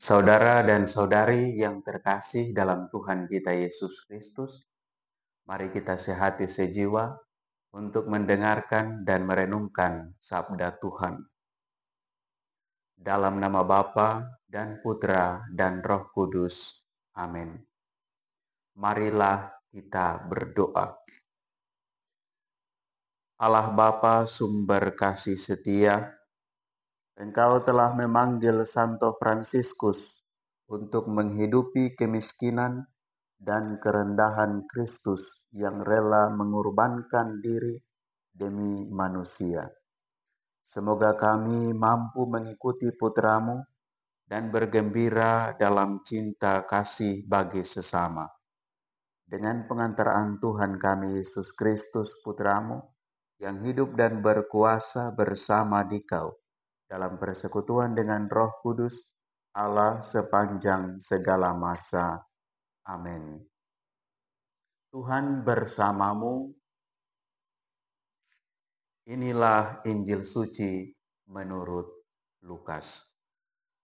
Saudara dan saudari yang terkasih dalam Tuhan kita Yesus Kristus, mari kita sehati sejiwa untuk mendengarkan dan merenungkan sabda Tuhan. Dalam nama Bapa dan Putra dan Roh Kudus. Amin. Marilah kita berdoa. Allah Bapa sumber kasih setia, Engkau telah memanggil Santo Fransiskus untuk menghidupi kemiskinan dan kerendahan Kristus yang rela mengorbankan diri demi manusia. Semoga kami mampu mengikuti putra-Mu dan bergembira dalam cinta kasih bagi sesama. Dengan pengantaraan Tuhan kami Yesus Kristus putra-Mu, yang hidup dan berkuasa bersama Dikau, dalam persekutuan dengan Roh Kudus, Allah sepanjang segala masa. Amin. Tuhan bersamamu. Inilah Injil suci menurut Lukas.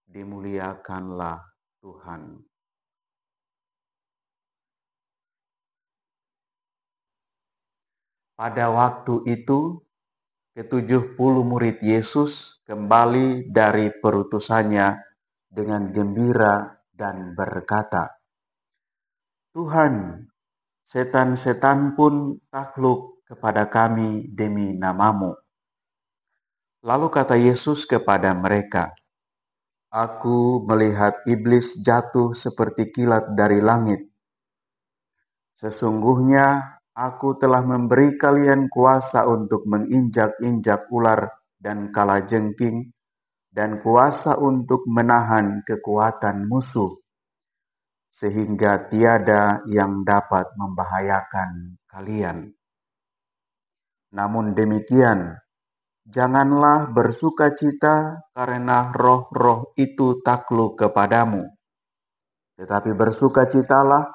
Dimuliakanlah Tuhan. Pada waktu itu, ke-70 murid Yesus kembali dari perutusannya dengan gembira dan berkata, "Tuhan, setan-setan pun takluk kepada kami demi nama-Mu." Lalu kata Yesus kepada mereka, "Aku melihat iblis jatuh seperti kilat dari langit. Sesungguhnya aku telah memberi kalian kuasa untuk menginjak-injak ular dan kalajengking, dan kuasa untuk menahan kekuatan musuh, sehingga tiada yang dapat membahayakan kalian. Namun demikian, janganlah bersukacita karena roh-roh itu takluk kepadamu, tetapi bersukacitalah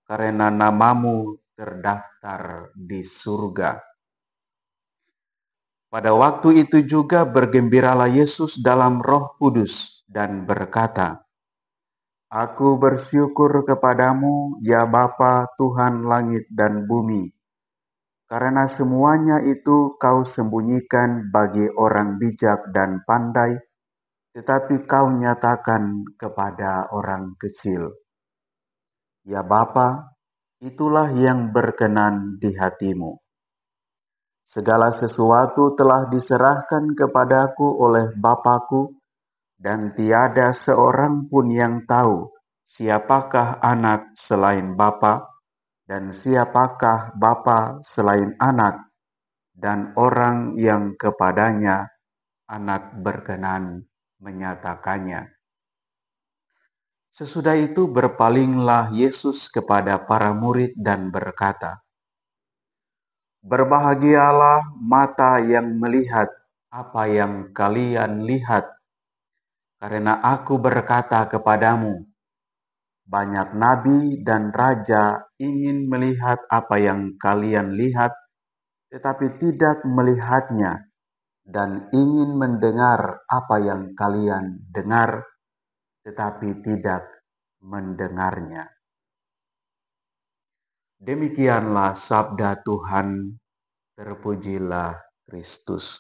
karena namamu terdaftar di surga." Pada waktu itu juga bergembiralah Yesus dalam Roh Kudus dan berkata, "Aku bersyukur kepadamu, ya Bapa Tuhan langit dan bumi, karena semuanya itu Kau sembunyikan bagi orang bijak dan pandai, tetapi Kau nyatakan kepada orang kecil. Ya Bapa, itulah yang berkenan di hati-Mu. Segala sesuatu telah diserahkan kepadaku oleh Bapa-Ku, dan tiada seorang pun yang tahu siapakah anak selain Bapa, dan siapakah Bapa selain anak, dan orang yang kepadanya anak berkenan menyatakannya." Sesudah itu berpalinglah Yesus kepada para murid dan berkata, "Berbahagialah mata yang melihat apa yang kalian lihat, karena aku berkata kepadamu, banyak nabi dan raja ingin melihat apa yang kalian lihat, tetapi tidak melihatnya, dan ingin mendengar apa yang kalian dengar, tetapi tidak mendengarnya." Demikianlah sabda Tuhan, terpujilah Kristus.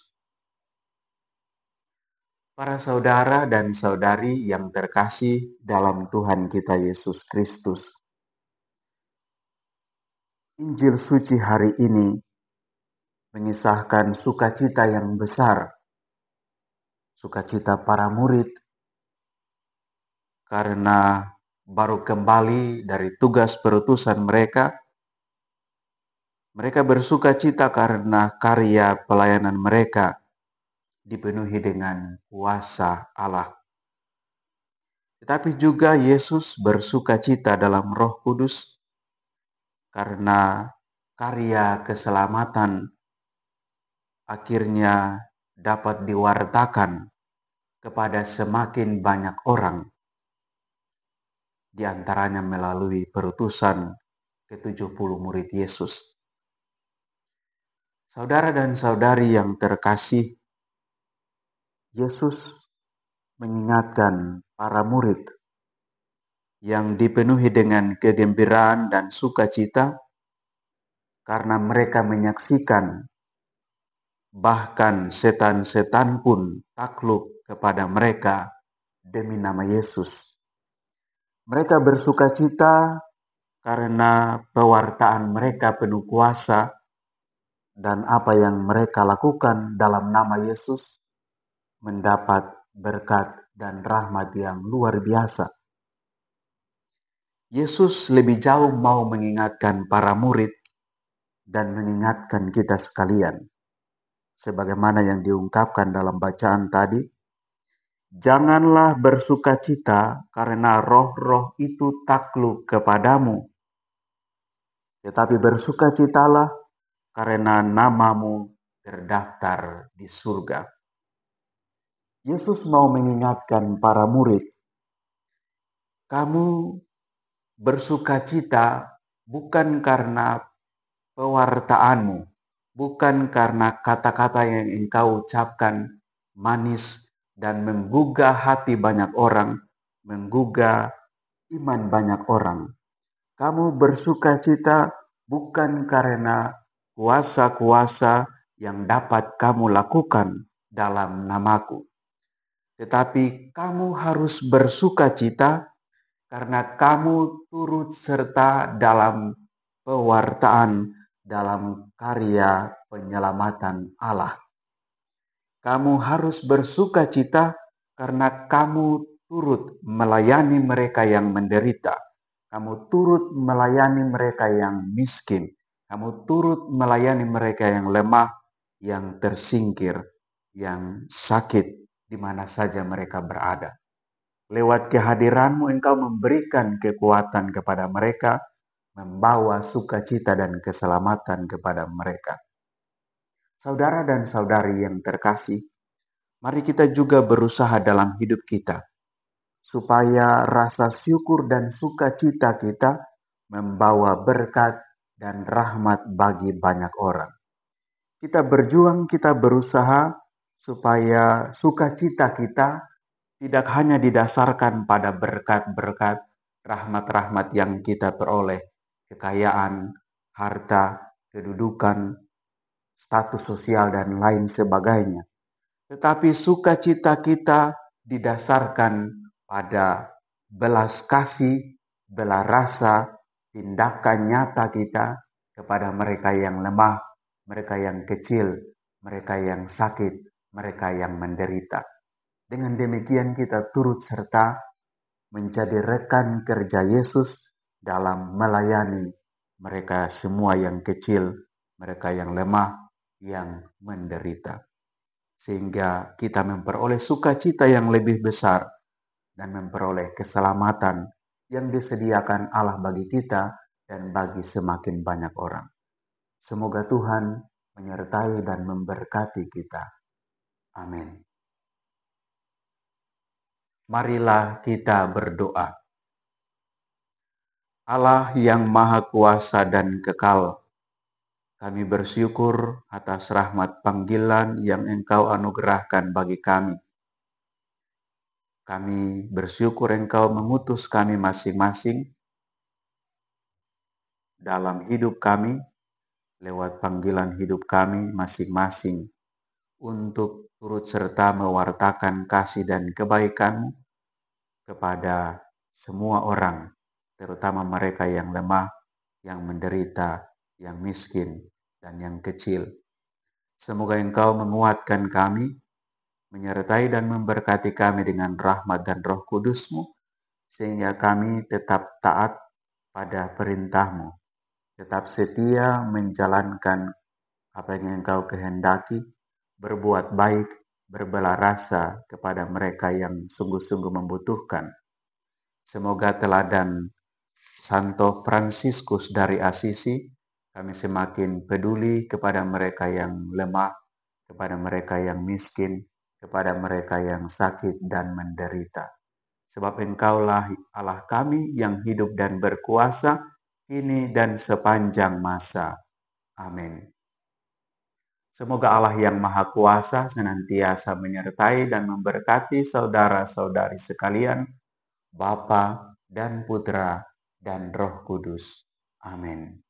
Para saudara dan saudari yang terkasih dalam Tuhan kita Yesus Kristus, Injil suci hari ini mengisahkan sukacita yang besar, sukacita para murid karena baru kembali dari tugas perutusan mereka. Mereka bersukacita karena karya pelayanan mereka dipenuhi dengan kuasa Allah. Tetapi juga Yesus bersukacita dalam Roh Kudus karena karya keselamatan akhirnya dapat diwartakan kepada semakin banyak orang, di antaranya melalui perutusan ke-70 murid Yesus. Saudara dan saudari yang terkasih, Yesus mengingatkan para murid yang dipenuhi dengan kegembiraan dan sukacita karena mereka menyaksikan bahkan setan-setan pun takluk kepada mereka demi nama Yesus. Mereka bersukacita karena pewartaan mereka penuh kuasa dan apa yang mereka lakukan dalam nama Yesus mendapat berkat dan rahmat yang luar biasa. Yesus lebih jauh mau mengingatkan para murid dan mengingatkan kita sekalian. Sebagaimana yang diungkapkan dalam bacaan tadi, janganlah bersukacita karena roh-roh itu takluk kepadamu, tetapi bersukacitalah karena namamu terdaftar di surga. Yesus mau mengingatkan para murid, kamu bersukacita bukan karena pewartaanmu, bukan karena kata-kata yang engkau ucapkan manis dan menggugah hati banyak orang, menggugah iman banyak orang. Kamu bersukacita bukan karena kuasa-kuasa yang dapat kamu lakukan dalam namaku. Tetapi kamu harus bersukacita karena kamu turut serta dalam pewartaan dalam karya penyelamatan Allah. Kamu harus bersukacita karena kamu turut melayani mereka yang menderita. Kamu turut melayani mereka yang miskin. Kamu turut melayani mereka yang lemah, yang tersingkir, yang sakit di mana saja mereka berada. Lewat kehadiranmu engkau memberikan kekuatan kepada mereka, membawa sukacita dan keselamatan kepada mereka. Saudara dan saudari yang terkasih, mari kita juga berusaha dalam hidup kita, supaya rasa syukur dan sukacita kita membawa berkat dan rahmat bagi banyak orang. Kita berjuang, kita berusaha supaya sukacita kita tidak hanya didasarkan pada berkat-berkat, rahmat-rahmat yang kita peroleh, kekayaan, harta, kedudukan, status sosial, dan lain sebagainya. Tetapi sukacita kita didasarkan pada belas kasih, belas rasa, tindakan nyata kita kepada mereka yang lemah, mereka yang kecil, mereka yang sakit, mereka yang menderita. Dengan demikian kita turut serta menjadi rekan kerja Yesus dalam melayani mereka semua yang kecil, mereka yang lemah, yang menderita. Sehingga kita memperoleh sukacita yang lebih besar dan memperoleh keselamatan yang disediakan Allah bagi kita dan bagi semakin banyak orang. Semoga Tuhan menyertai dan memberkati kita. Amin. Marilah kita berdoa. Allah yang Maha Kuasa dan Kekal, kami bersyukur atas rahmat panggilan yang Engkau anugerahkan bagi kami. Kami bersyukur Engkau mengutus kami masing-masing dalam hidup kami, lewat panggilan hidup kami masing-masing, untuk turut serta mewartakan kasih dan kebaikan-Mu kepada semua orang, terutama mereka yang lemah, yang menderita, yang miskin, dan yang kecil. Semoga Engkau menguatkan kami, menyertai dan memberkati kami dengan rahmat dan Roh Kudus-Mu, sehingga kami tetap taat pada perintah-Mu, tetap setia menjalankan apa yang Engkau kehendaki, berbuat baik, berbelah rasa kepada mereka yang sungguh-sungguh membutuhkan. Semoga teladan Santo Fransiskus dari Asisi, kami semakin peduli kepada mereka yang lemah, kepada mereka yang miskin, kepada mereka yang sakit dan menderita. Sebab Engkaulah Allah kami yang hidup dan berkuasa, kini dan sepanjang masa. Amin. Semoga Allah yang Maha Kuasa senantiasa menyertai dan memberkati saudara-saudari sekalian, Bapa dan Putra dan Roh Kudus. Amin.